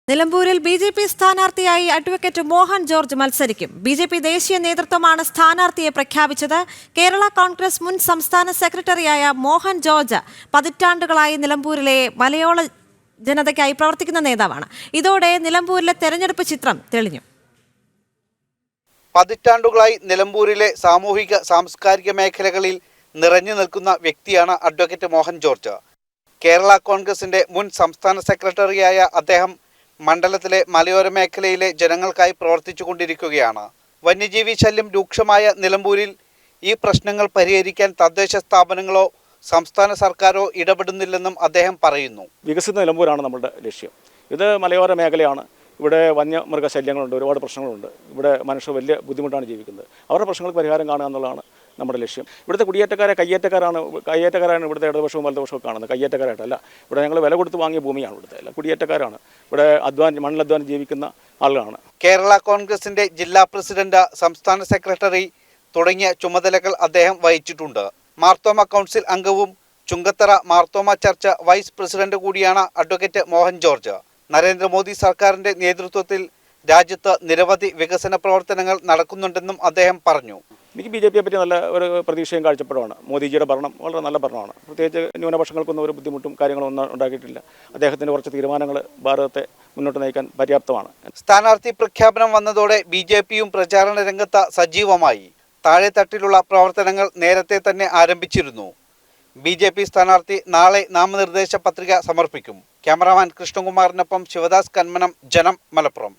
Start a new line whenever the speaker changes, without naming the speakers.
നിലമ്പൂരിൽ ബി.ജെ.പി. സ്ഥാനാർത്ഥിയായി advocate Mohan George മത്സരിക്കും. ബി.ജെ.പി. ദേശീയ നേതൃത്വമാണ് സ്ഥാനാർത്ഥിയെ പ്രഖ്യാപിച്ചത്. കേരള കോൺഗ്രസ് മുൻ സംസ്ഥാന സെക്രട്ടറിയായ മോഹൻ ജോർജ് പതിറ്റാണ്ടുകളായി നിലമ്പൂരിലെ മലയോള ജനതയ്ക്കായി പ്രവർത്തിക്കുന്ന നേതാവാണ്. ഇതോടെ നിലമ്പൂരിലെ തെരഞ്ഞെടുപ്പ് ചിത്രം തെളിഞ്ഞു.
പതിറ്റാണ്ടുകളായി നിലമ്പൂരിലെ സാമൂഹിക സാംസ്കാരിക മേഖലകളിൽ നിറഞ്ഞു നിൽക്കുന്ന വ്യക്തിയാണ് അഡ്വക്കേറ്റ് മോഹൻ ജോർജ്. കേരള കോൺഗ്രസിന്റെ മുൻ സംസ്ഥാന സെക്രട്ടറിയായ അദ്ദേഹം മണ്ഡലത്തിലെ മലയോര മേഖലയിലെ ജനങ്ങൾക്കായി പ്രവർത്തിച്ചുകൊണ്ടിരിക്കുകയാണ്. വന്യജീവി ശല്യം രൂക്ഷമായ നിലമ്പൂരിൽ ഈ പ്രശ്നങ്ങൾ പരിഹരിക്കാൻ തദ്ദേശ സ്ഥാപനങ്ങളോ സംസ്ഥാന സർക്കാരോ ഇടപെടുന്നില്ലെന്നും അദ്ദേഹം പറയുന്നു.
വികസിത നിലമ്പൂരാണ് നമ്മുടെ ലക്ഷ്യം. ഇത് മലയോര മേഖലയാണ്. ഇവിടെ വന്യമൃഗശല്യങ്ങളുണ്ട്, ഒരുപാട് പ്രശ്നങ്ങളുണ്ട്. ഇവിടെ മനുഷ്യർ വലിയ ബുദ്ധിമുട്ടാണ് ജീവിക്കുന്നത്. അവരുടെ പ്രശ്നങ്ങൾക്ക് പരിഹാരം കാണുക എന്നുള്ളതാണ് നമ്മുടെ ലക്ഷ്യം. ഇവിടുത്തെ കയ്യേറ്റക്കാരാണ് ഇവിടുത്തെ ഇടതുപക്ഷവും വലതുപക്ഷവും കാണുന്നത്. കയ്യേറ്റക്കാരായിട്ടല്ല. ഇവിടെ ഞങ്ങൾ വില കൊടുത്ത് വാങ്ങിയ ഭൂമിയാണ്. ഇവിടുത്തെ അല്ല, കുടിയേറ്റക്കാരാണ്. ഇവിടെ മണ്ണിലധ്വാനം ജീവിക്കുന്ന ആളുകളാണ്.
കേരള കോൺഗ്രസിന്റെ ജില്ലാ പ്രസിഡന്റ്, സംസ്ഥാന സെക്രട്ടറി തുടങ്ങിയ ചുമതലകൾ അദ്ദേഹം വഹിച്ചിട്ടുണ്ട്. മാർത്തോമ കൗൺസിൽ അംഗവും Chungathara Marthoma church vice president കൂടിയാണ് അഡ്വക്കേറ്റ് മോഹൻ ജോർജ്. നരേന്ദ്രമോദി സർക്കാരിന്റെ നേതൃത്വത്തിൽ രാജ്യത്ത് നിരവധി വികസന പ്രവർത്തനങ്ങൾ നടക്കുന്നുണ്ടെന്നും അദ്ദേഹം പറഞ്ഞു.
എനിക്ക് ബി.ജെ.പിയെ പറ്റി നല്ല ഒരു പ്രതീക്ഷയും കാഴ്ചപ്പാടുമാണ്. മോദിജിയുടെ ഭരണം വളരെ നല്ല ഭരണമാണ്. പ്രത്യേകിച്ച് ന്യൂനപക്ഷങ്ങൾക്കൊന്നും ഒരു ബുദ്ധിമുട്ടും കാര്യങ്ങളൊന്നും ഉണ്ടാക്കിയിട്ടില്ല. അദ്ദേഹത്തിൻ്റെ കുറച്ച് തീരുമാനങ്ങൾ ഭാരതത്തെ മുന്നോട്ട് നയിക്കാൻ പര്യാപ്തമാണ്.
സ്ഥാനാർത്ഥി പ്രഖ്യാപനം വന്നതോടെ ബി.ജെ.പിയും പ്രചാരണ രംഗത്ത് സജീവമായി. താഴെത്തട്ടിലുള്ള പ്രവർത്തനങ്ങൾ നേരത്തെ തന്നെ ആരംഭിച്ചിരുന്നു. ബി.ജെ.പി. സ്ഥാനാർത്ഥി നാളെ നാമനിർദ്ദേശ പത്രിക സമർപ്പിക്കും. ക്യാമറാമാൻ കൃഷ്ണകുമാറിനൊപ്പം ശിവദാസ് കന്മനം, ജനം, മലപ്പുറം.